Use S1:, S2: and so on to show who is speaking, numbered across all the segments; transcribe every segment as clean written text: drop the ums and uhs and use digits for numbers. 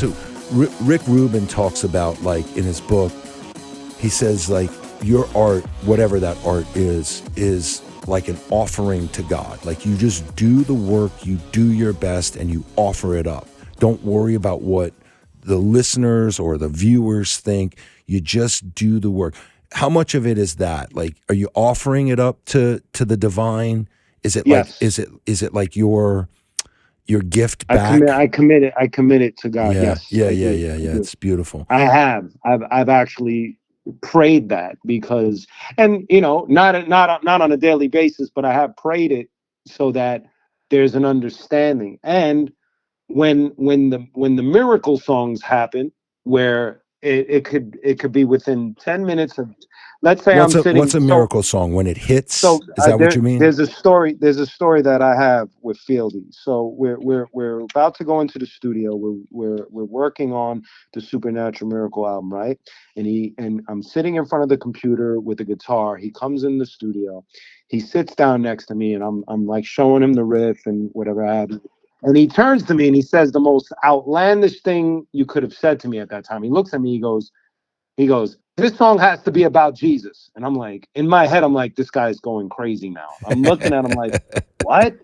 S1: So Rick Rubin talks about, like, in his book, he says, like, your art, whatever that art is like an offering to God. Like, you just do the work, you do your best, and you offer it up. Don't worry about what the listeners or the viewers think. You just do the work. How much of it is that? Like, are you offering it up to the divine? Is it like,
S2: Yes.
S1: is it like your gift back?
S2: I commit it to God.
S1: Yeah,
S2: Yes,
S1: yeah,
S2: I
S1: yeah,
S2: do.
S1: yeah,
S2: I
S1: yeah.
S2: do.
S1: It's beautiful.
S2: I've actually prayed that because, and not on a daily basis, but I have prayed it so that there's an understanding. And when the miracle songs happen, where it could be within 10 minutes of, let's say I'm
S1: What's
S2: sitting.
S1: a
S2: So
S1: miracle song when it hits?
S2: so
S1: Is that what
S2: there,
S1: you mean?
S2: there's a story. There's a story that I have with Fieldy. So we're about to go into the studio. We're working on the Supernatural Miracle album, right? And I'm sitting in front of the computer with a guitar. He comes in the studio. He sits down next to me, and I'm like showing him the riff and whatever I have. And he turns to me and he says the most outlandish thing you could have said to me at that time. He looks at me. He goes, this song has to be about Jesus. And I'm like, in my head, I'm like, this guy's going crazy now. I'm looking at him like, what?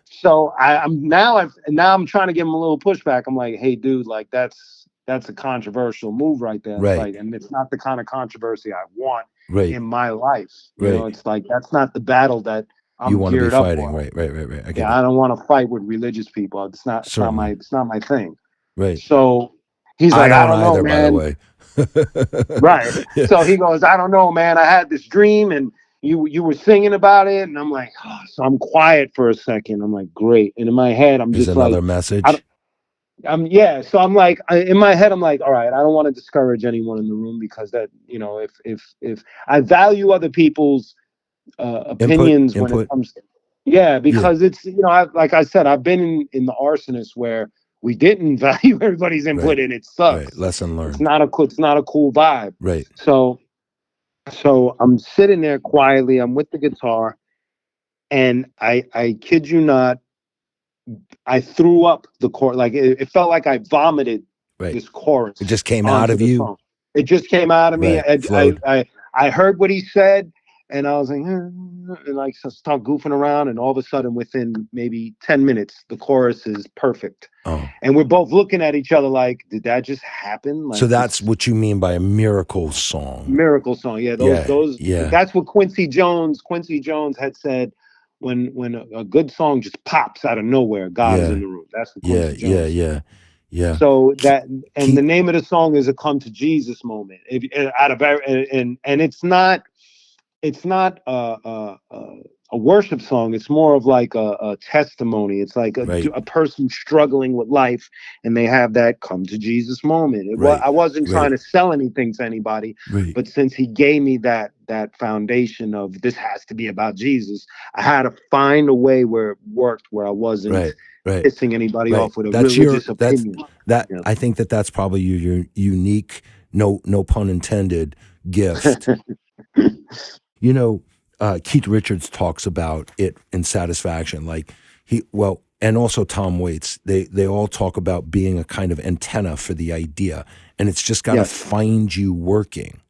S2: So now I'm trying to give him a little pushback. I'm like, hey, dude, like that's a controversial move right there. It's
S1: Right,
S2: like, and it's not the kind of controversy I want
S1: right,
S2: in my life.
S1: right.
S2: It's like that's not the battle that
S1: You
S2: I'm
S1: want to be
S2: geared up
S1: fighting,
S2: for.
S1: right, right, right, right. I get
S2: Yeah,
S1: it.
S2: I don't want to fight with religious people.
S1: Certainly,
S2: It's not my thing.
S1: right.
S2: So he's
S1: I
S2: like, I
S1: don't
S2: don't know,
S1: either, by the
S2: man.
S1: way.
S2: Right.
S1: Yeah.
S2: So he goes, I don't know, man. I had this dream and you were singing about it. And I'm like, oh. So I'm quiet for a second. I'm like, great. And in my head, I'm
S1: Here's
S2: just like,
S1: another
S2: I don't,
S1: message.
S2: yeah. So I'm like, in my head, I'm like, all right, I don't want to discourage anyone in the room because that, if I value other people's opinions when it
S1: Input.
S2: comes to, yeah,
S1: Yeah,
S2: because it's, like I said, I've been in the arsonist where we didn't value everybody's
S1: right,
S2: input and it
S1: right.
S2: sucks.
S1: Lesson
S2: It's
S1: learned.
S2: not it's not a cool vibe.
S1: Right.
S2: So I'm sitting there quietly. I'm with the guitar, and I kid you not, I threw up the chorus. Like it felt like I vomited
S1: Right.
S2: this
S1: It
S2: chorus
S1: just came out
S2: onto
S1: of
S2: the
S1: you.
S2: song. It just came out of me.
S1: Right. Flowed.
S2: I heard what he said, and I was like, and like so start goofing around, and all of a sudden, within maybe 10 minutes, the chorus is perfect,
S1: Oh.
S2: and we're both looking at each other like, did that just happen?
S1: So
S2: Like
S1: that's
S2: this
S1: what you mean by a miracle song.
S2: miracle song. Yeah,
S1: Yeah.
S2: those
S1: Yeah.
S2: that's what Quincy Jones had said when a good song just pops out of nowhere, God is in
S1: Yeah.
S2: the room. That's what
S1: Yeah.
S2: Quincy
S1: Yeah.
S2: Jones said.
S1: Yeah. Yeah.
S2: So that, and the
S1: Keep
S2: name of the song is a come to Jesus moment. Out of and it's not a worship song. It's more of like a testimony. It's like
S1: right.
S2: a person struggling with life, and they have that come to Jesus moment.
S1: Right.
S2: I wasn't trying
S1: Right.
S2: to sell anything to anybody,
S1: Right.
S2: but since he gave me that foundation of this has to be about Jesus, I had to find a way where it worked, where I wasn't
S1: Right. Right.
S2: pissing anybody
S1: Right.
S2: off with a
S1: That's your
S2: religious opinion.
S1: that
S2: Yeah.
S1: I think that's probably your unique, no pun intended, gift. You know, Keith Richards talks about it in Satisfaction. Like and also Tom Waits. They all talk about being a kind of antenna for the idea, and it's just got to
S2: Yes.
S1: find you working.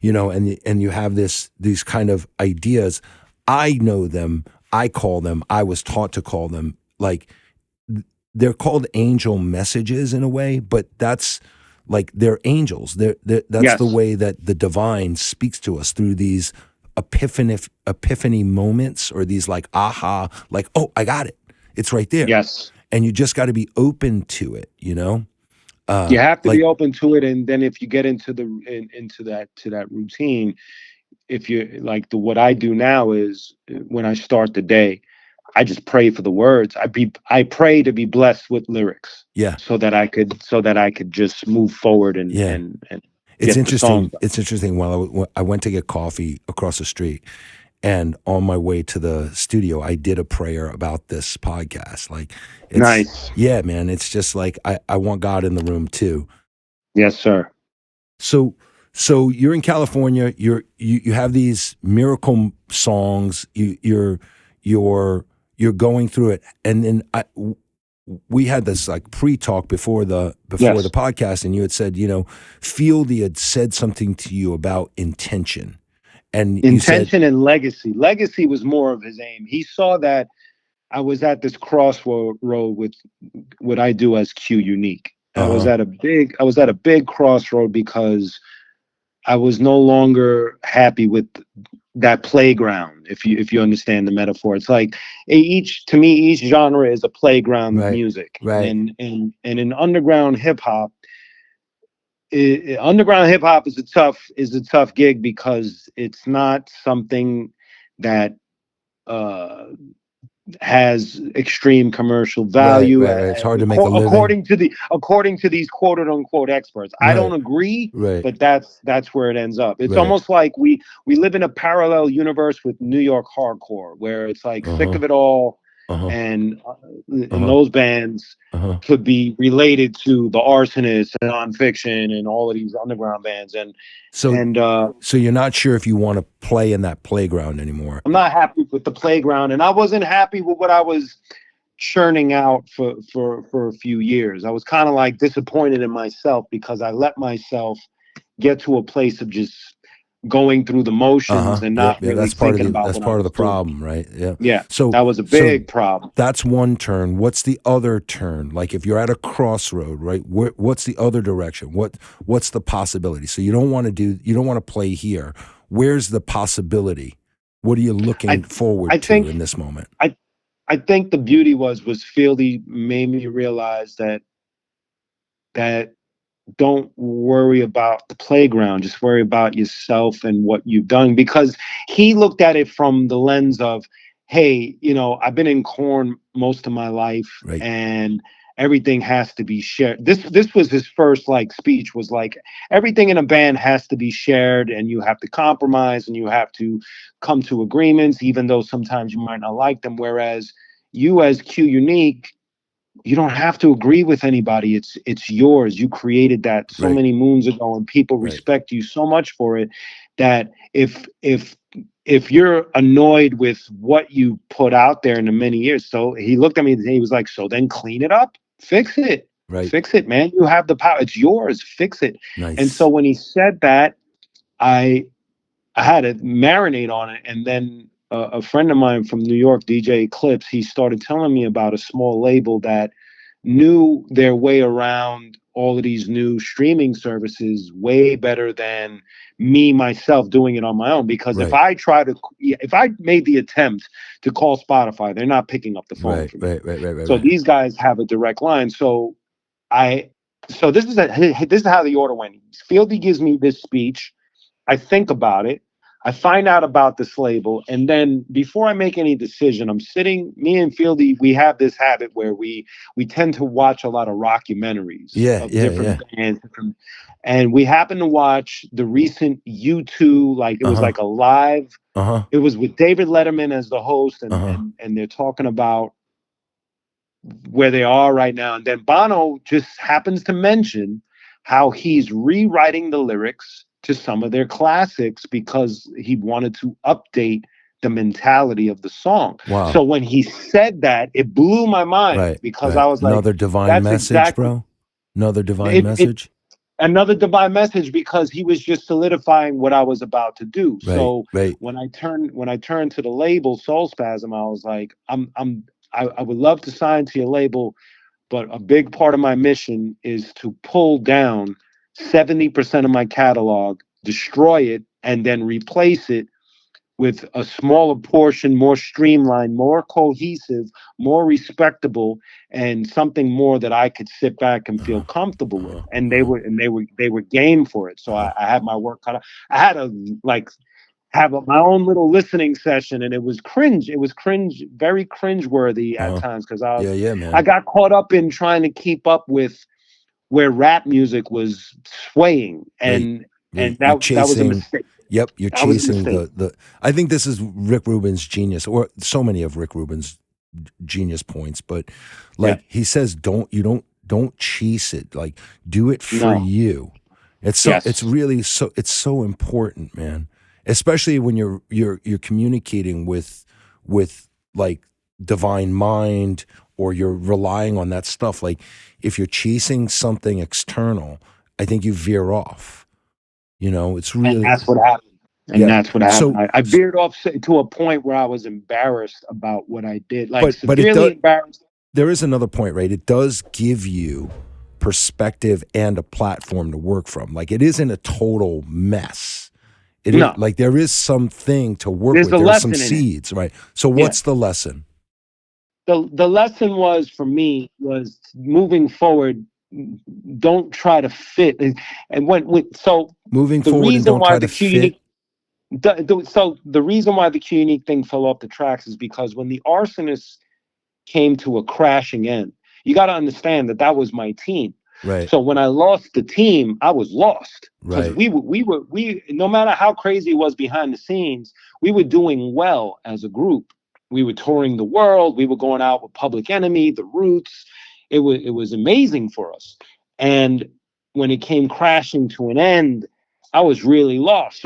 S1: And you have these kind of ideas. I know them. I call them. I was taught to call them like they're called angel messages in a way, but that's like they're angels. That's the
S2: Yes.
S1: way that the divine speaks to us through these epiphany moments or these like aha, like, oh, I got it. It's right there.
S2: Yes.
S1: And you just got to be open to it.
S2: You have to
S1: Like
S2: be open to it, and then if you get into that routine, if you like what I do now is when I start the day, I just pray for the words. I pray to be blessed with lyrics
S1: yeah,
S2: so that I could just move forward and
S1: yeah.
S2: and
S1: It's
S2: get the song
S1: interesting.
S2: done.
S1: It's interesting. When I went to get coffee across the street, and on my way to the studio, I did a prayer about this podcast. Like,
S2: Nice.
S1: yeah, man. It's just like I want God in the room too.
S2: Yes, sir.
S1: So, so you're in California. You have these miracle songs. You're going through it, and then we had this like pre-talk before the
S2: Yes.
S1: podcast, and you had said, Fieldy had said something to you about intention, and you said,
S2: Intention and legacy. Legacy was more of his aim. He saw that I was at this crossroad with what I do as Q Unique.
S1: uh-huh,
S2: I was at a big crossroad because I was no longer happy with that playground. If you understand the metaphor, it's like each genre is a playground of
S1: right,
S2: music,
S1: right,
S2: and in underground hip hop, underground hip hop is a tough gig because it's not something that uh has extreme commercial
S1: right,
S2: value,
S1: right, right. It's hard to make a living.
S2: according to these quote unquote experts. I don't
S1: Right,
S2: agree,
S1: right,
S2: but that's where it ends up. It's
S1: right,
S2: almost like we live in a parallel universe with New York hardcore, where it's like Sick
S1: uh-huh,
S2: of It All,
S1: uh-huh,
S2: and
S1: uh-huh,
S2: those bands
S1: uh-huh.
S2: could be related to the Arsonists and Nonfiction and all of these underground bands,
S1: So,
S2: and
S1: so you're not sure if you want to play in that playground anymore.
S2: I'm not happy with the playground, and I wasn't happy with what I was churning out for a few years. I was kind of like disappointed in myself because I let myself get to a place of just going through the motions
S1: Uh-huh.
S2: and
S1: Yeah,
S2: not
S1: yeah.
S2: really thinking about
S1: That's
S2: what I
S1: part of
S2: was
S1: the
S2: doing.
S1: problem, right? Yeah.
S2: Yeah,
S1: So
S2: that was a
S1: so
S2: big problem.
S1: that's one turn. What's the other turn? Like if you're at a crossroad, right? What's the other direction? What's the possibility? So you don't want to play here. Where's the possibility? What are you
S2: I
S1: looking
S2: I
S1: forward to
S2: think
S1: in this moment?
S2: I I think the beauty was Fieldy made me realize that don't worry about the playground, just worry about yourself and what you've done, because he looked at it from the lens of, hey, I've been in Korn most of my life,
S1: Right.
S2: and everything has to be shared. This was his first like speech, was like, everything in a band has to be shared, and you have to compromise, and you have to come to agreements even though sometimes you might not like them, whereas you as Q Unique, you don't have to agree with anybody. It's yours. You created that so
S1: Right.
S2: many moons ago, and people
S1: Right.
S2: respect you so much for it that if you're annoyed with what you put out there in the many years. So he looked at me and he was like, so then clean it up,
S1: Right.
S2: fix it, man. You have the power. It's yours. Fix it. And so
S1: Nice.
S2: when he said that, I I had to marinate on it. And then a friend of mine from New York, DJ Eclipse, he started telling me about a small label that knew their way around all of these new streaming services way better than me myself doing it on my own. Because
S1: Right.
S2: if I made the attempt to call Spotify, they're not picking up the phone
S1: Right.
S2: for me.
S1: Right. Right. Right. Right.
S2: So
S1: Right.
S2: these guys have a direct line. I, so this is how the order went. Fieldy gives me this speech. I think about it. I find out about this label, and then before I make any decision, I'm sitting. Me and Fieldy, we have this habit where we tend to watch a lot of rockumentaries
S1: Yeah.
S2: of
S1: Yeah. Yeah.
S2: different bands, and we happened to watch the recent U2. Like, it was
S1: Uh-huh.
S2: like a live.
S1: Uh-huh.
S2: It was with David Letterman as the host, and
S1: Uh-huh.
S2: and they're talking about where they are right now. And then Bono just happens to mention how he's rewriting the lyrics to some of their classics because he wanted to update the mentality of the song. So
S1: Wow.
S2: when he said that, it blew my mind
S1: Right.
S2: because
S1: Right.
S2: I was like,
S1: Another divine
S2: that's
S1: message,
S2: exactly
S1: bro. Another divine
S2: it
S1: message.
S2: another divine message, because he was just solidifying what I was about to do.
S1: Right.
S2: So
S1: Right.
S2: when I turned to the label Soul Spasm, I was like, I would love to sign to your label, but a big part of my mission is to pull down 70% of my catalog, destroy it, and then replace it with a smaller portion, more streamlined, more cohesive, more respectable, and something more that I could sit back and feel
S1: Uh-huh.
S2: comfortable with.
S1: Uh-huh.
S2: And
S1: Uh-huh.
S2: they were game for it. So
S1: Uh-huh.
S2: I had my work cut out. I had to like have my own little listening session, and it was cringe. It was cringe, very cringe worthy at
S1: Uh-huh.
S2: times, because
S1: Yeah, yeah,
S2: I
S1: man.
S2: got caught up in trying to keep up with where rap music was swaying,
S1: Right.
S2: and
S1: Right. You're
S2: that was a
S1: chasing.
S2: mistake.
S1: Yep, you're
S2: That was a
S1: chasing
S2: mistake.
S1: the I think this is Rick Rubin's genius, or so many of Rick Rubin's genius points, but
S2: Yeah.
S1: like he says, don't chase it. Like do it for
S2: No.
S1: you. It's
S2: Yes.
S1: really it's so important, man. Especially when you're communicating with like divine mind, or you're relying on that stuff. Like if you're chasing something external, I think you veer off. You know, it's
S2: And
S1: really,
S2: that's what happened. And
S1: yeah.
S2: that's what happened.
S1: So,
S2: I veered off to a point where I was embarrassed about what I did, like
S1: but it
S2: severely
S1: does,
S2: embarrassed.
S1: there is another point, right? It does give you perspective and a platform to work from. Like it isn't a total mess. It is
S2: No,
S1: like there is something to work
S2: there's
S1: with.
S2: a
S1: There are some
S2: lesson in it.
S1: seeds, right? So
S2: Yeah.
S1: what's the lesson?
S2: The lesson was for me was moving forward. Don't try to fit. And so
S1: Moving
S2: the
S1: forward and
S2: reason
S1: don't
S2: why
S1: try
S2: the
S1: to
S2: Q
S1: fit.
S2: unique so the reason why the Q unique thing fell off the tracks is because when the arsonists came to a crashing end. You got to understand that that was my team.
S1: Right,
S2: So when I lost the team, I was lost because
S1: right,
S2: we no matter how crazy it was behind the scenes, we were doing well as a group. We were touring the world. We were going out with Public Enemy, The Roots. It was amazing for us. And when it came crashing to an end, I was really lost.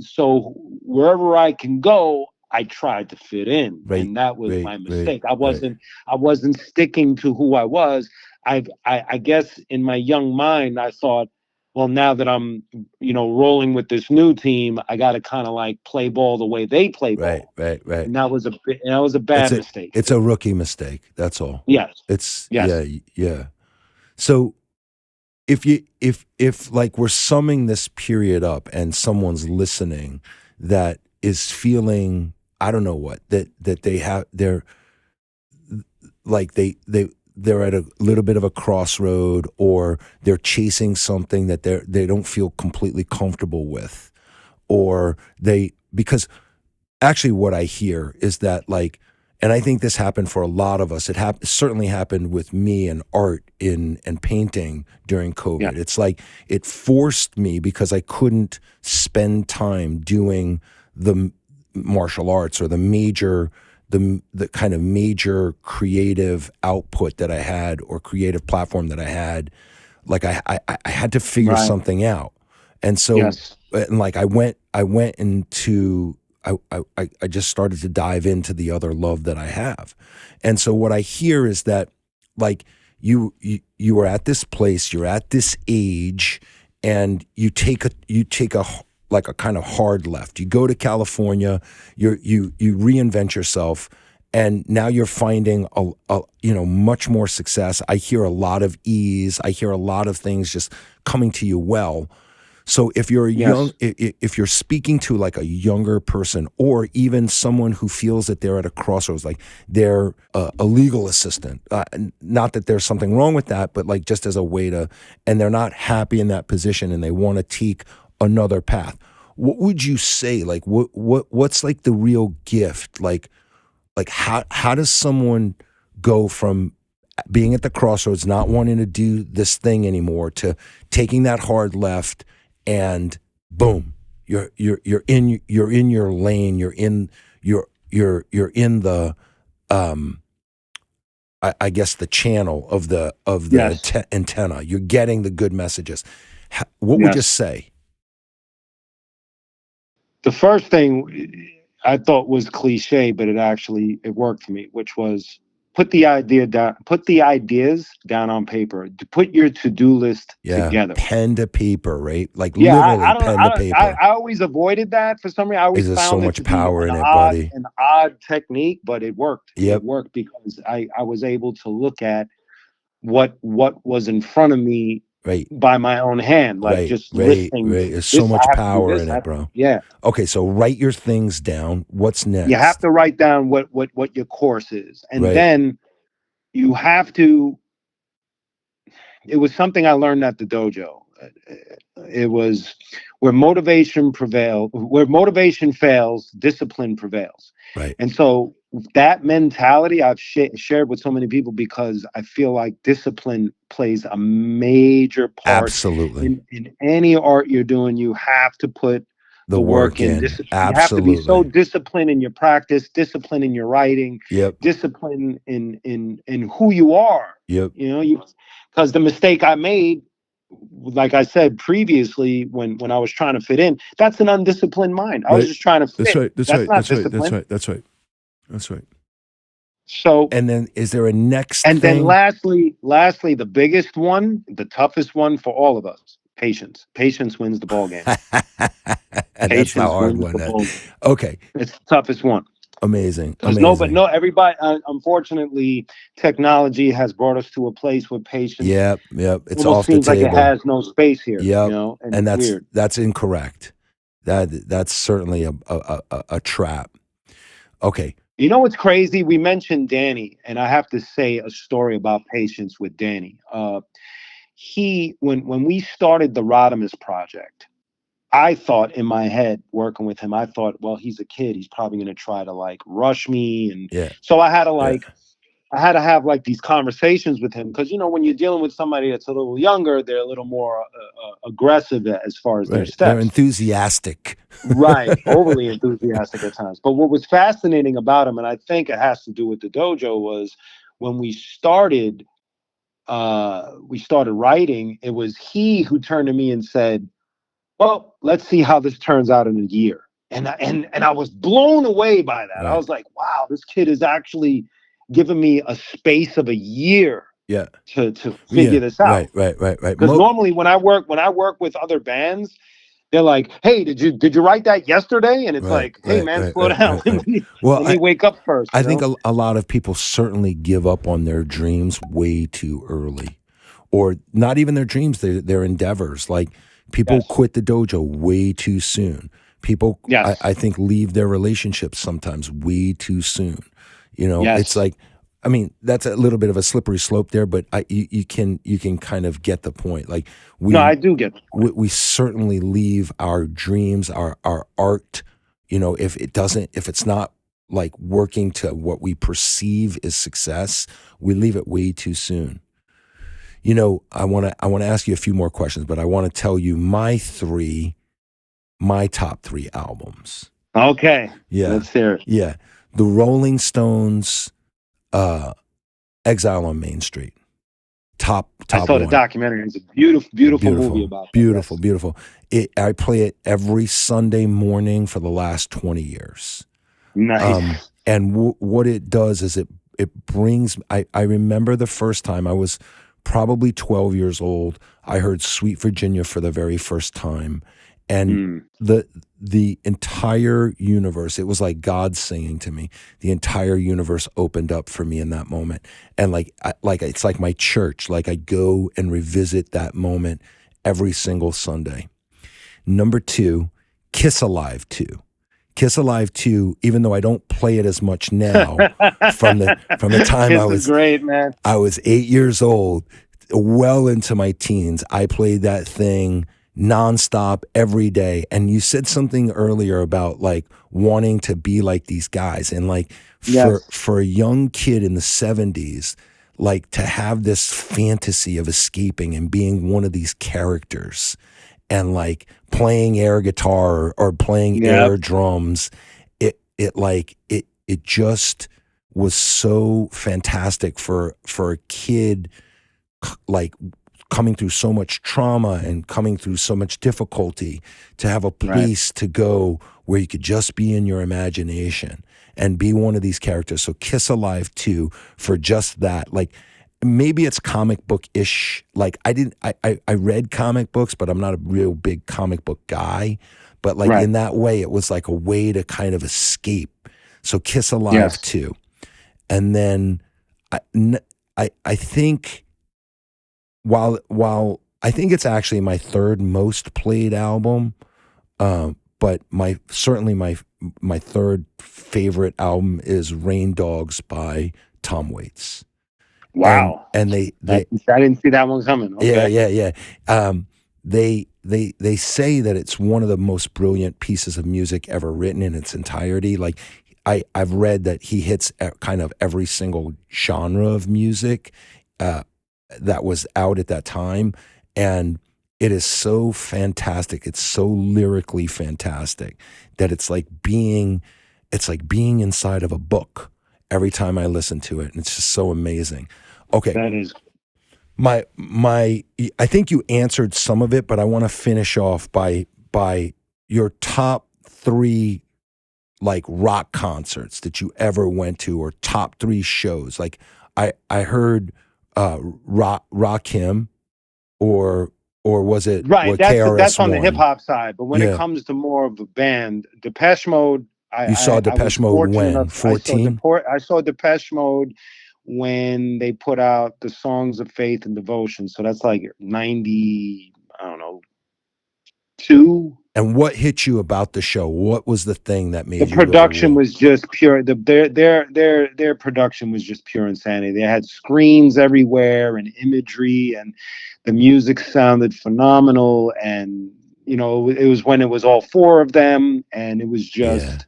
S2: So wherever I can go, I tried to fit in,
S1: right,
S2: and that was
S1: right,
S2: my
S1: right,
S2: mistake. I
S1: right.
S2: wasn't sticking to who I was. I guess in my young mind, I thought, well, now that I'm, rolling with this new team, I got to kind of like play ball the way they play
S1: Right,
S2: ball,
S1: right, right.
S2: and that was a
S1: It's
S2: bad
S1: a
S2: mistake.
S1: it's a rookie mistake. That's all.
S2: Yes,
S1: It's
S2: yes,
S1: yeah, yeah. So if like we're summing this period up and someone's listening that is feeling I don't know what that they're like they're at a little bit of a crossroad or they're chasing something that they don't feel completely comfortable with or they because actually what I hear is that like, and I think this happened for a lot of us. It certainly happened with me and art in and painting during
S2: yeah,
S1: COVID. It's like it forced me because I couldn't spend time doing the martial arts or the kind of major creative output that I had or creative platform that I had. Like I had to figure
S2: right,
S1: something out, and so
S2: yes,
S1: and like I went into I just started to dive into the other love that I have. And so what I hear is that like you are at this place, you're at this age, and you take a like a kind of hard left. You go to California, you reinvent yourself, and now you're finding a much more success. I hear a lot of ease. I hear a lot of things just coming to you well. So if you're a young,
S2: yes,
S1: if you're speaking to like a younger person, or even someone who feels that they're at a crossroads, like they're a legal assistant, not that there's something wrong with that, but like just as a way to, and they're not happy in that position and they want to take another path. What would you say? Like what's like the real gift? Like how does someone go from being at the crossroads, not wanting to do this thing anymore, to taking that hard left, and boom, you're in your lane, you're in the I guess the channel of the
S2: yes,
S1: antenna. You're getting the good messages. What would you
S2: yes.
S1: say?
S2: The first thing I thought was cliche, but it worked for me, which was put the ideas down on paper, to put your to-do list
S1: Yeah,
S2: together.
S1: pen to paper, right? Like
S2: Yeah,
S1: literally pen to paper.
S2: I always avoided that for some reason. I always
S1: There's so
S2: found it
S1: much
S2: to be
S1: power
S2: an
S1: in it,
S2: odd
S1: buddy.
S2: an odd technique, but it worked. It
S1: Yep.
S2: worked because I was able to look at what was in front of me
S1: Right.
S2: by my own hand, like
S1: Right,
S2: just
S1: right,
S2: listing
S1: right. There's so
S2: this. I
S1: much
S2: have to do
S1: power
S2: this.
S1: in it, bro.
S2: Yeah,
S1: Okay, so write your things down. What's
S2: you have
S1: next?
S2: to write down what your course is, and
S1: Right.
S2: then you have to. It was something I learned at the dojo. It was where motivation fails, discipline prevails.
S1: Right.
S2: And so that mentality I've shared with so many people because I feel like discipline plays a major part
S1: Absolutely.
S2: in any art you're doing. You have to put
S1: The
S2: the work
S1: work
S2: in.
S1: in.
S2: You have to be so
S1: Absolutely.
S2: disciplined in your practice, discipline in your writing,
S1: Yep.
S2: discipline in who you are.
S1: Yep.
S2: You because the mistake I made, like I said previously, when I was trying to fit in, that's an undisciplined mind. I was
S1: Right.
S2: just trying to
S1: That's
S2: fit.
S1: right. That's
S2: That's
S1: right.
S2: not
S1: That's right. That's
S2: discipline.
S1: right. That's right. That's right.
S2: So,
S1: And then is there a next
S2: and then
S1: thing?
S2: lastly, the biggest one, the toughest one for all of us, patience. Patience wins the ball game.
S1: That's the
S2: Patience
S1: hard
S2: wins
S1: one.
S2: the
S1: Then,
S2: ball game.
S1: okay,
S2: It's the toughest one.
S1: amazing,
S2: Because
S1: amazing.
S2: everybody, unfortunately, technology has brought us to a place where patience
S1: Yep, yep. It's
S2: almost
S1: off the
S2: seems like it
S1: table.
S2: has no space here,
S1: Yep,
S2: and
S1: and
S2: it's weird.
S1: that's incorrect. That's certainly a trap. Okay.
S2: You know what's crazy? We mentioned Danny, and I have to say a story about patience with Danny. He when we started the Rodimus project, I thought in my head, working with him, I thought, well, he's a kid. He's probably going to try to like rush me. And
S1: Yeah.
S2: so
S1: Yeah.
S2: I had to have like these conversations with him because, when you're dealing with somebody that's a little younger, they're a little more aggressive as far as their
S1: Right. They're
S2: steps.
S1: enthusiastic.
S2: Right. Overly enthusiastic at times. But what was fascinating about him, and I think it has to do with the dojo, was when we started writing, it was he who turned to me and said, well, let's see how this turns out in a year. And I was blown away by that. I
S1: Right.
S2: was like, wow, this kid is actually giving me a space of a year
S1: Yeah.
S2: to figure
S1: Yeah.
S2: this
S1: Right.
S2: out.
S1: Right. Right. Right.
S2: Because normally when I work with other bands, they're like, hey, did you write that yesterday? And it's
S1: Right.
S2: like, hey
S1: Right.
S2: man,
S1: Right.
S2: slow
S1: Right.
S2: down.
S1: Right. Right. Well,
S2: Let me wake up first,
S1: I think a lot of people certainly give up on their dreams way too early, or not even their dreams, their endeavors. Like people
S2: Yes.
S1: quit the dojo way too soon. People,
S2: Yes.
S1: I think, leave their relationships sometimes way too soon. It's
S2: Yes.
S1: like, I mean, that's a little bit of a slippery slope there, but you can kind of get the point. Like
S2: No,
S1: we
S2: I do get the point.
S1: we certainly leave our dreams, our art, if it's not like working to what we perceive as success, we leave it way too soon. I want to ask you a few more questions, but I want to tell you my top 3 albums.
S2: Okay.
S1: Yeah.
S2: Let's hear it.
S1: Yeah. The Rolling Stones, uh Exile on Main Street. Top
S2: I
S1: top
S2: saw the
S1: 1.
S2: documentary. It's a beautiful, beautiful movie
S1: Beautiful,
S2: about that.
S1: beautiful,
S2: Yes.
S1: beautiful. I play it every Sunday morning for the last 20 years.
S2: Nice.
S1: And what it does is it brings. I remember the first time I was probably 12 years old. I heard Sweet Virginia for the very first time, and
S2: Mm.
S1: the entire universe. It was like God singing to me. The entire universe opened up for me in that moment, and like it's like my church. Like I go and revisit that moment every single Sunday. Number 2, Kiss Alive 2. Kiss Alive 2, even though I don't play it as much now, from the time
S2: Kiss is great, man.
S1: I was 8 years old, well into my teens, I played that thing nonstop every day. And you said something earlier about like wanting to be like these guys, and like
S2: Yes.
S1: for a young kid in the 70s, like to have this fantasy of escaping and being one of these characters and like playing air guitar or playing
S2: Yep.
S1: air drums, it just was so fantastic for a kid like coming through so much trauma and coming through so much difficulty, to have a
S2: Right.
S1: place to go where you could just be in your imagination and be one of these characters. So Kiss Alive 2 for just that. Like maybe it's comic book-ish. Like I read comic books, but I'm not a real big comic book guy. But like
S2: Right.
S1: in that way, it was like a way to kind of escape. So Kiss Alive
S2: Yes.
S1: 2. And then I think while I think it's actually my third most played album, but certainly my third favorite album is Rain Dogs by Tom Waits. And
S2: Wow.
S1: they
S2: I didn't see that one coming.
S1: yeah,
S2: Okay.
S1: yeah, yeah. They say that it's one of the most brilliant pieces of music ever written in its entirety. Like I've read that he hits kind of every single genre of music that was out at that time, and it is so fantastic. It's so lyrically fantastic that it's like being inside of a book every time I listen to it, and it's just so amazing. Okay,
S2: That is.
S1: my I think you answered some of it, but I want to finish off by your top 3 like rock concerts that you ever went to, or top 3 shows. Like I heard Rakim, or was it
S2: Right.
S1: what
S2: That's
S1: KRS
S2: on the hip
S1: One?
S2: hop side. But when it
S1: Yeah.
S2: comes to more of a band, Depeche Mode,
S1: You saw
S2: I was
S1: Depeche Mode
S2: fortunate
S1: when?
S2: enough.
S1: 14?
S2: I saw Depeche Mode when they put out the Songs of Faith and Devotion. So that's like 90, I don't know, 2.
S1: And what hit you about the show? What was the thing that
S2: The
S1: made you go,
S2: production
S1: whoa?
S2: was just pure. Their production was just pure insanity. They had screens everywhere and imagery, and the music sounded phenomenal. And it was when it was all 4 of them, and it was
S1: Yeah.
S2: just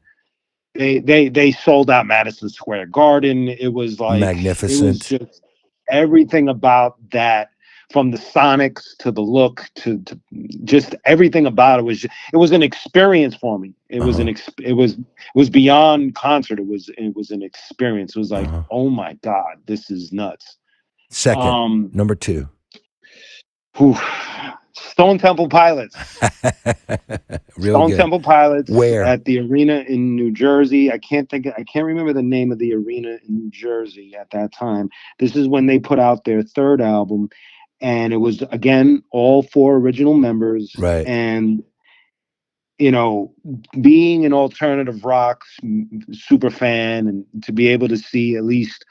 S2: they sold out Madison Square Garden. It was
S1: Magnificent.
S2: just everything about that, from the sonics to the look to just everything about it was an experience for me.
S1: Uh-huh.
S2: It was beyond concert. It was an experience. It was like,
S1: Uh-huh.
S2: oh my God, this is nuts.
S1: Second,
S2: Um
S1: number 2.
S2: whew, Stone Temple Pilots.
S1: Real
S2: Stone
S1: good.
S2: Temple Pilots
S1: Where?
S2: at the arena in New Jersey. I can't remember the name of the arena in New Jersey at that time. This is when they put out their 3rd album, and it was again all 4 original members.
S1: Right.
S2: And being an alternative rock super fan, and to be able to see at least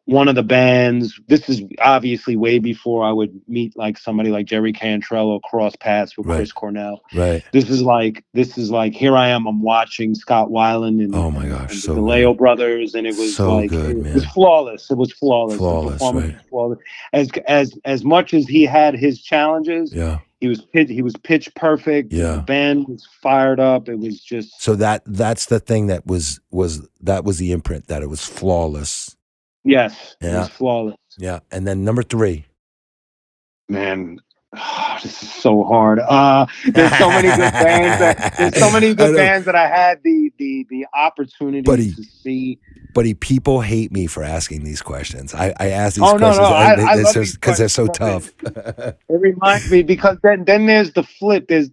S2: one of the bands. This is obviously way before I would meet like somebody like Jerry Cantrell or cross paths with
S1: Right.
S2: Chris Cornell.
S1: Right.
S2: This is like here I am. I'm watching Scott Weiland and
S1: Oh my gosh,
S2: and the
S1: so good.
S2: DeLeo brothers, and it was
S1: So
S2: like
S1: good,
S2: it was
S1: man.
S2: flawless. It was flawless. The
S1: Flawless,
S2: performance
S1: right?
S2: was flawless. As much as he had his challenges,
S1: Yeah.
S2: he was pitch perfect. The
S1: Yeah.
S2: band was fired up. It was just
S1: So that's the thing that was the imprint, that it was flawless.
S2: yes, it
S1: Yeah.
S2: was flawless.
S1: Yeah. And then number 3.
S2: Man, this is so hard. There's so many good bands
S1: I know,
S2: that I had the opportunity
S1: buddy.
S2: to see.
S1: Buddy, people hate me for asking these questions. I ask these
S2: Oh no,
S1: questions
S2: I love these
S1: because they're
S2: questions.
S1: so tough.
S2: It reminds me, because then there's the flip. This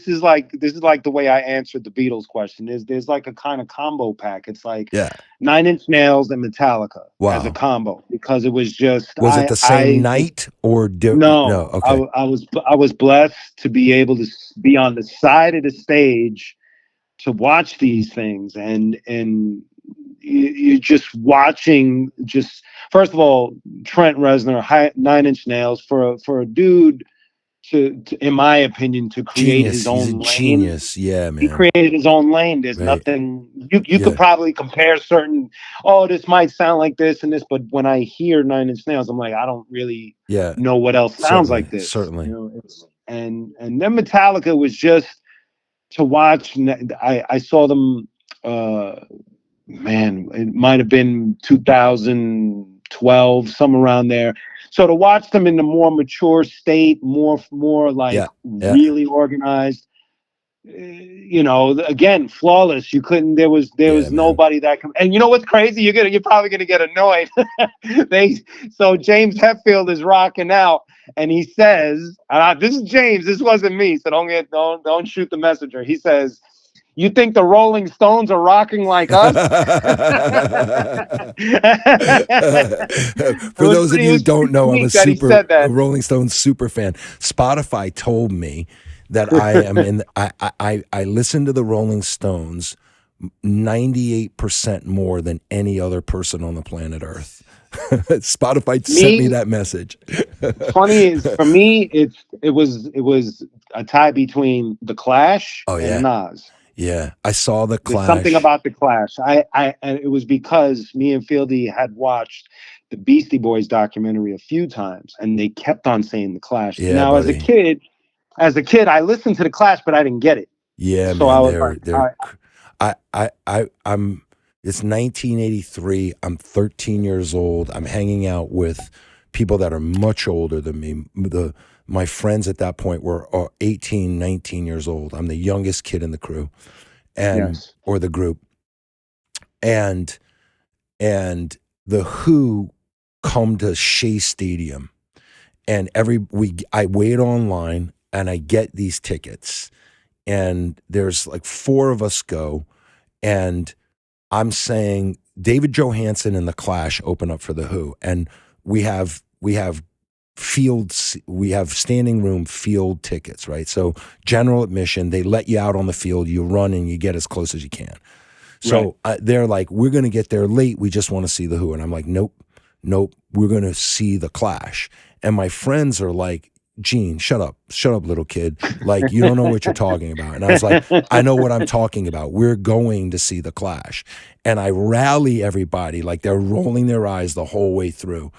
S2: is like the way I answered the Beatles question. There's like a kind of combo pack. It's like
S1: Yeah.
S2: 9 Inch Nails and Metallica as a
S1: Wow.
S2: combo, because it was just
S1: Was it the same night or no?
S2: no,
S1: Okay.
S2: I was blessed to be able to be on the side of the stage to watch these things, and you're just watching. Just first of all, Trent Reznor, 9 Inch Nails, for a dude to, in my opinion, to create
S1: Genius.
S2: his
S1: He's a
S2: own lane.
S1: genius. Yeah,
S2: He
S1: man.
S2: created his own lane. There's
S1: Right.
S2: nothing you could
S1: Yeah.
S2: probably compare certain. Oh, this might sound like this and this, but when I hear 9 Inch Nails, I'm like, I don't really
S1: Yeah.
S2: know what else sounds
S1: Certainly.
S2: like this.
S1: Certainly.
S2: And then Metallica was just to watch. I saw them. Man, it might have been 2012, somewhere around there. So to watch them in the more mature state, more like
S1: Yeah. Yeah.
S2: really organized, again, flawless. You couldn't. There was
S1: Man.
S2: nobody that can. And you know what's crazy? You're probably gonna get annoyed. So James Hetfield is rocking out, and he says, "This is James. This wasn't me. So don't shoot the messenger." He says, "You think the Rolling Stones are rocking like us?"
S1: For those of you who
S2: It was
S1: don't
S2: pretty
S1: know, I'm
S2: sweet that he said
S1: a
S2: that.
S1: Rolling Stones super fan. Spotify told me that I am in. I listen to the Rolling Stones 98% more than any other person on the planet Earth. Spotify sent me that message.
S2: Funny is, for me, it was a tie between The Clash
S1: Oh
S2: and
S1: yeah,
S2: Nas.
S1: yeah. I saw the
S2: There's something
S1: Clash.
S2: about The Clash. And it was because me and Fieldy had watched the Beastie Boys documentary a few times, and they kept on saying The Clash.
S1: Yeah,
S2: Now,
S1: buddy.
S2: as a kid, I listened to The Clash, but I didn't get it.
S1: Yeah,
S2: So
S1: man.
S2: I was like,
S1: I'm. It's 1983. I'm 13 years old. I'm hanging out with people that are much older than me. My friends at that point were 18, 19 years old. I'm the youngest kid in the crew,
S2: yes.
S1: or the group, and the Who come to Shea Stadium, and I wait online and I get these tickets, and there's like 4 of us go, and I'm saying David Johansen and the Clash open up for the Who, and we have we have standing room field tickets, right? So general admission, they let you out on the field, you run and you get as close as you can. So they're like, we're going to get there late. We just want to see the Who. And I'm like, nope, we're going to see the Clash. And my friends are like, Gene, shut up, little kid. Like, you don't know what you're talking about. And I was like, I know what I'm talking about. We're going to see the Clash. And I rally everybody, like they're rolling their eyes the whole way through.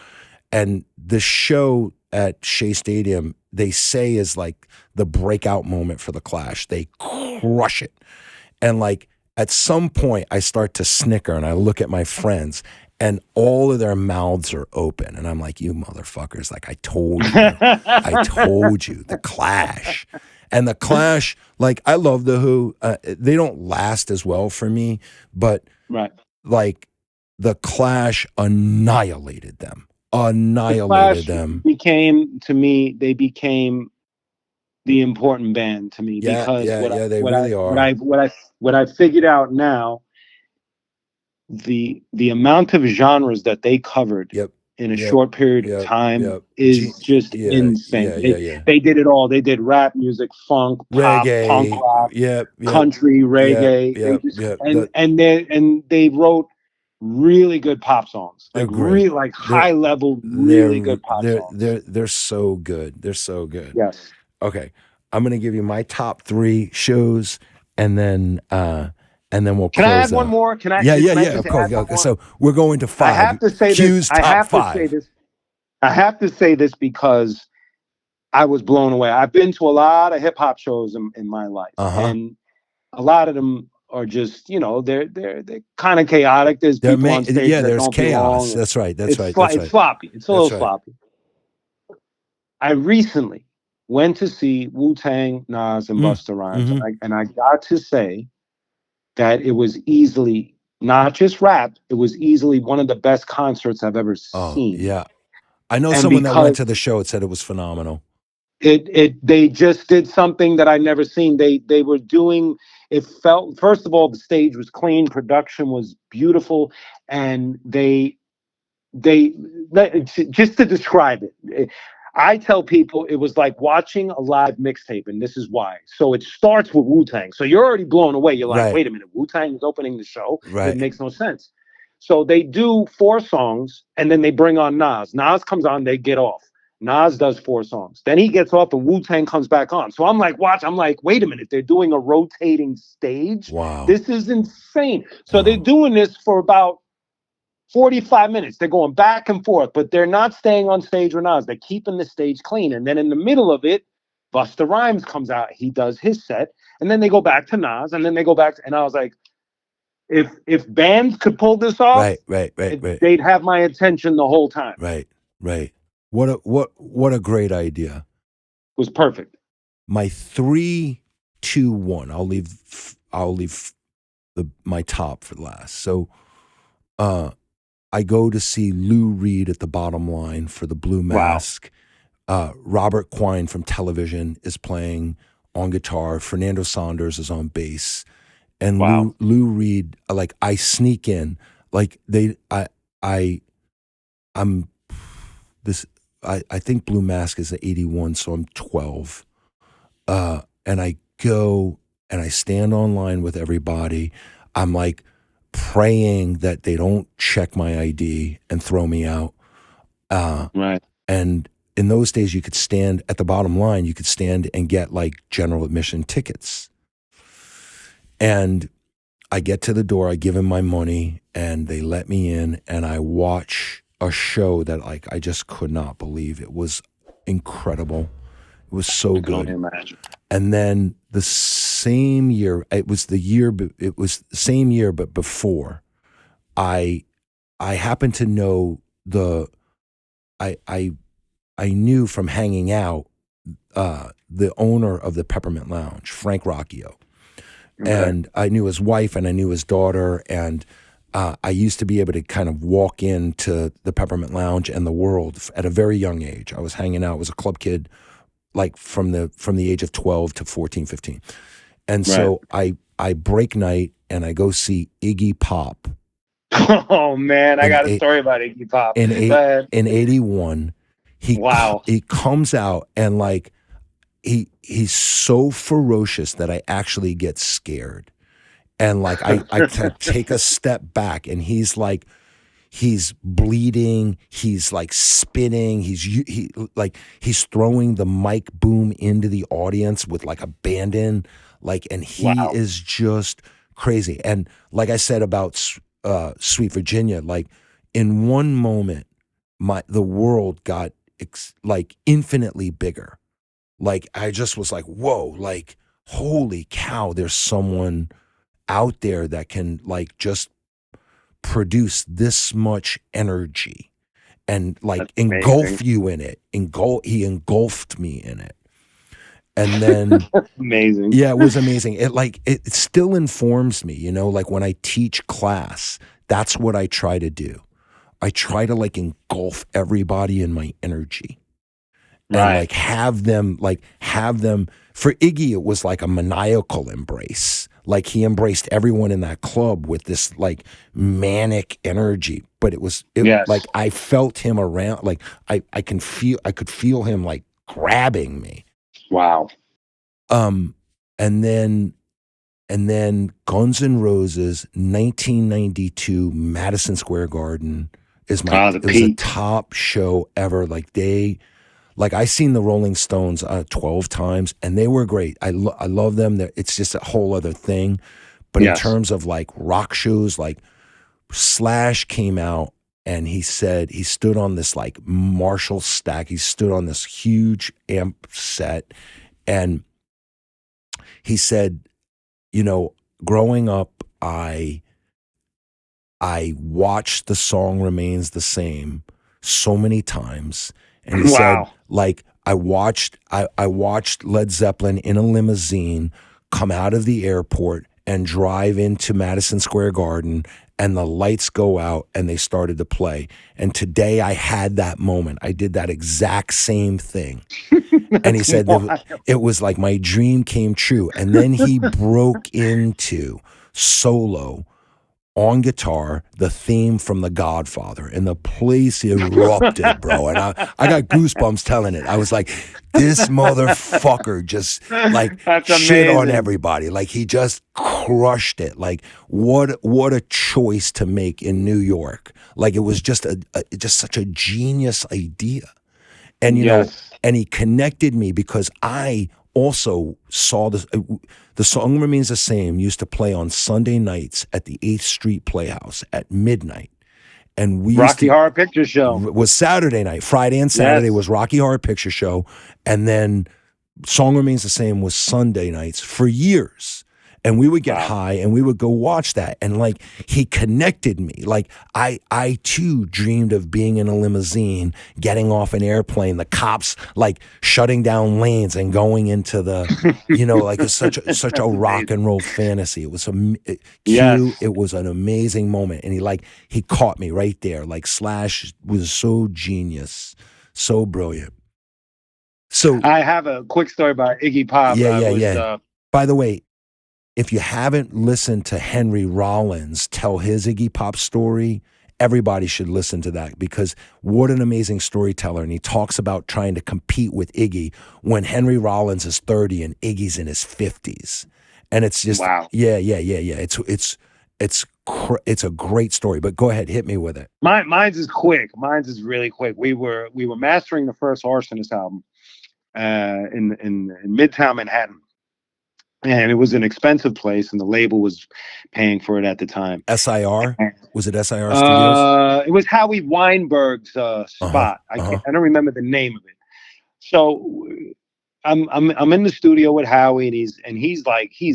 S1: And the show at Shea Stadium, they say is like the breakout moment for the Clash. They crush it. And like at some point I start to snicker and I look at my friends and all of their mouths are open. And I'm like, you motherfuckers, like I told you, the Clash. And the Clash, like I love the Who. They don't last as well for me, but like the Clash annihilated them.
S2: The Clash became, to me, they became the important band to me because
S1: they really are.
S2: What I figured out now, the amount of genres that they covered in a short period of time is just insane. They did it all. They did rap music, funk,
S1: reggae,
S2: pop, punk rock, country, reggae, and they wrote really good pop songs, like really like high level, really good pop songs.
S1: They're so good. They're so good.
S2: Yes.
S1: Okay, I'm gonna give you my top 3 shows, and then we'll.
S2: Can I add one more? Can I?
S1: Of course. Okay, so we're going to 5.
S2: I have to say
S1: Q's
S2: this.
S1: top 5.
S2: I have to say this because I was blown away. I've been to a lot of hip hop shows in my life, and a lot of them are just, they're kind of chaotic. There's people on stage that
S1: there's
S2: don't
S1: chaos.
S2: belong.
S1: That's right.
S2: It's sloppy. It's a little sloppy. I recently went to see Wu-Tang, Nas, and Busta Rhymes, and I got to say that it was easily not just rap. It was easily one of the best concerts I've ever seen.
S1: Yeah, I know someone that went to the show and said it was phenomenal.
S2: They just did something that I'd never seen. They were doing. It felt, first of all, the stage was clean, production was beautiful, and they just to describe it. I tell people it was like watching a live mixtape, and this is why. So it starts with Wu-Tang. So you're already blown away. You're like, wait a minute, Wu-Tang is opening the show? It makes no sense. So they do 4 songs, and then they bring on Nas. Nas comes on, they get off. Nas does 4 songs. Then he gets off, and Wu-Tang comes back on. So I'm like, wait a minute, they're doing a rotating stage?
S1: Wow.
S2: This is insane. So they're doing this for about 45 minutes. They're going back and forth, but they're not staying on stage with Nas. They're keeping the stage clean. And then in the middle of it, Busta Rhymes comes out. He does his set. And then they go back to Nas. And then they go back and I was like, if bands could pull this off, they'd have my attention the whole time.
S1: Right. What a great idea.
S2: It was perfect.
S1: My 3, 2, 1. I'll leave my top for last. So I go to see Lou Reed at the Bottom Line for the Blue Mask. Wow. Robert Quine from Television is playing on guitar. Fernando Saunders is on bass. And Lou Reed, like I sneak in, like I think Blue Mask is 81, so I'm 12. And I go and I stand online with everybody. I'm like praying that they don't check my ID and throw me out. And in those days, you could stand at the Bottom Line. You could stand and get like general admission tickets. And I get to the door. I give them my money, and they let me in. And I watch a show that like I just could not believe. It was incredible. It was so good. I can only imagine. And then the same year, it was the same year, but before, I happened to know I knew from hanging out the owner of the Peppermint Lounge, Frank Rocchio. Okay. And I knew his wife and I knew his daughter, and I used to be able to kind of walk into the Peppermint Lounge and the World at a very young age. I was hanging out, was a club kid, like from the age of 12 to 14, 15. And so I break night and I go see Iggy Pop
S2: Oh man, I
S1: in
S2: got a
S1: eight,
S2: story about Iggy Pop.
S1: in
S2: Go
S1: eight
S2: ahead.
S1: in 81.
S2: Wow.
S1: He comes out and like he's so ferocious that I actually get scared. And like I take a step back, and he's bleeding, he's like spinning, he's throwing the mic boom into the audience with like abandon, like, and he
S2: Wow.
S1: is just crazy. And like I said about Sweet Virginia, like in one moment the world got like infinitely bigger. Like I just was like, whoa, like holy cow, there's someone out there that can like just produce this much energy and like
S2: That's
S1: engulf
S2: amazing.
S1: you in it. He engulfed me in it. And then
S2: Amazing.
S1: yeah, it was amazing. It still informs me, you know, like when I teach class, that's what I try to do. I try to like engulf everybody in my energy and
S2: Right.
S1: have them for Iggy. It was like a maniacal embrace. Like he embraced everyone in that club with this like manic energy, but it
S2: Yes.
S1: like I felt him around, like I could feel him like grabbing me.
S2: Wow.
S1: um and then Guns N' Roses 1992 Madison Square Garden
S2: The
S1: it was a
S2: peak.
S1: top show ever. Like I seen the Rolling Stones 12 times, and they were great. I love them. It's just a whole other thing. But in
S2: Yes.
S1: terms of like rock shows, like Slash came out and he said he stood on this like Marshall stack. He stood on this huge amp set, and he said, you know, growing up, I watched The Song Remains the Same so many times. And he said,
S2: Wow.
S1: like, I watched Led Zeppelin in a limousine come out of the airport and drive into Madison Square Garden, and the lights go out and they started to play. And today I had that moment. I did that exact same thing. And he
S2: That's
S1: said
S2: wild.
S1: it was like my dream came true. And then he broke into solo on guitar the theme from The Godfather, and the place erupted, bro. And I got goosebumps telling it. I was like, this motherfucker just like
S2: That's
S1: shit on
S2: amazing.
S1: everybody. Like he just crushed it. Like what a choice to make in New York. Like it was just just such a genius idea. And you know,
S2: Yes.
S1: and he connected me because I also saw this. The Song Remains the Same used to play on Sunday nights at the 8th Street Playhouse at midnight. And we used
S2: Rocky
S1: to,
S2: Horror Picture Show.
S1: was Saturday night. Friday and Saturday
S2: Yes.
S1: was Rocky Horror Picture Show. And then Song Remains the Same was Sunday nights for years. And we would get
S2: Wow.
S1: high and we would go watch that. And like he connected me. Like I too dreamed of being in a limousine, getting off an airplane, the cops like shutting down lanes and going into the, you know, like it's such a rock and roll fantasy. It was
S2: Yes.
S1: it was an amazing moment. And he caught me right there. Like Slash was so genius, so brilliant. So
S2: I have a quick story about Iggy Pop.
S1: yeah. By the way, if you haven't listened to Henry Rollins tell his Iggy Pop story, everybody should listen to that, because what an amazing storyteller. And he talks about trying to compete with Iggy when Henry Rollins is 30 and Iggy's in his 50s. And it's just,
S2: Wow.
S1: yeah. It's a great story, but go ahead, hit me with it.
S2: Mine's is quick. Mine's is really quick. We were mastering the first Arsonist album in Midtown Manhattan. And it was an expensive place, and the label was paying for it at the time.
S1: SIR? Was it SIR Studios?
S2: It was Howie Weinberg's spot. I don't remember the name of it. So I'm in the studio with Howie, and he's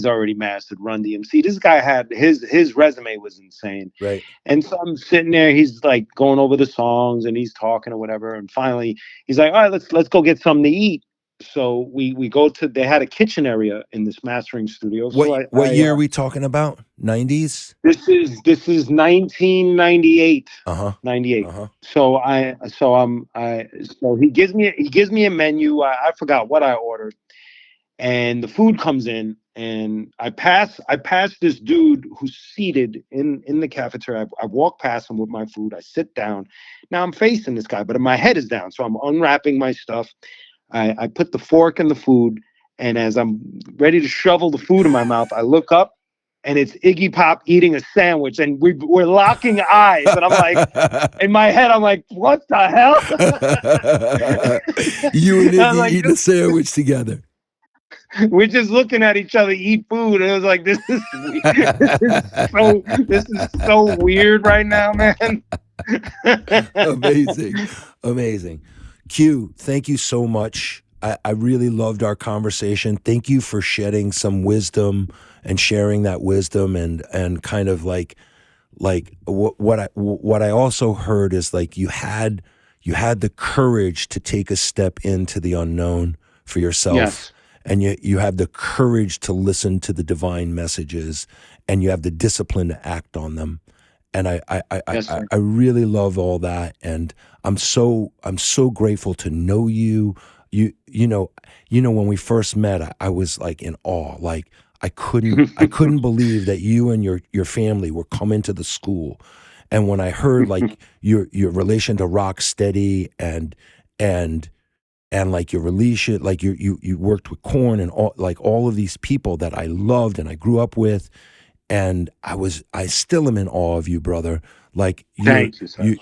S2: already mastered Run DMC. This guy had his resume was insane.
S1: Right.
S2: And so I'm sitting there, he's like going over the songs and he's talking or whatever. And finally he's like, all right, let's go get something to eat. So we go to, they had a kitchen area in this mastering studio. So
S1: What year are we talking about? 90s?
S2: This is 1998. 98.
S1: Uh-huh.
S2: So he gives me a menu. I forgot what I ordered, and the food comes in, and I pass this dude who's seated in the cafeteria. I walk past him with my food. I sit down. Now I'm facing this guy, but my head is down. So I'm unwrapping my stuff. I put the fork in the food, and as I'm ready to shovel the food in my mouth, I look up, and it's Iggy Pop eating a sandwich, and we're locking eyes, and I'm like, in my head, I'm like, what the hell?
S1: You and
S2: I'm
S1: Iggy
S2: like,
S1: eating a sandwich together.
S2: we're just looking at each other eat food, and it was like, this is so weird right now, man.
S1: Amazing. Q, thank you so much. I really loved our conversation. Thank you for shedding some wisdom and sharing that wisdom, and kind of like what I also heard is like you had the courage to take a step into the unknown for yourself.
S2: Yes.
S1: And you have the courage to listen to the divine messages, and you have the discipline to act on them. And I really love all that, and I'm so grateful to know you. You know when we first met, I was like in awe. Like I couldn't believe that you and your family were coming to the school. And when I heard like your relation to Rocksteady and like your relation, like you worked with Korn and all of these people that I loved and I grew up with, and I still am in awe of you, brother. Like
S2: Thank you, sir.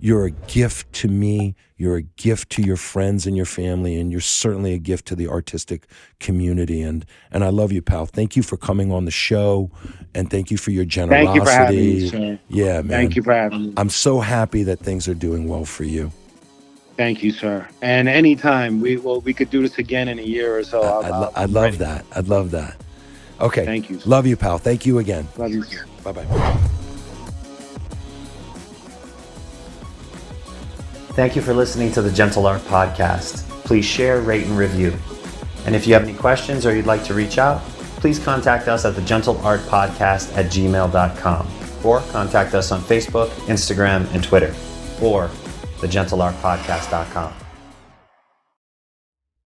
S1: You're a gift to me. You're a gift to your friends and your family, and you're certainly a gift to the artistic community. And I love you, pal. Thank you for coming on the show, and thank you for your generosity.
S2: Thank you for having me, sir.
S1: Yeah, man.
S2: Thank you for having me.
S1: I'm so happy that things are doing well for you.
S2: Thank you, sir. And anytime we could do this again in a year or so.
S1: I'd love that. I'd love that. Okay.
S2: Thank you, sir.
S1: Love you, pal. Thank you again.
S2: Love you, sir.
S1: Bye-bye.
S3: Thank you for listening to the Gentle Art Podcast. Please share, rate, and review. And if you have any questions or you'd like to reach out, please contact us at the GentleArtPodcast@gmail.com, or contact us on Facebook, Instagram, and Twitter, or thegentleartpodcast.com.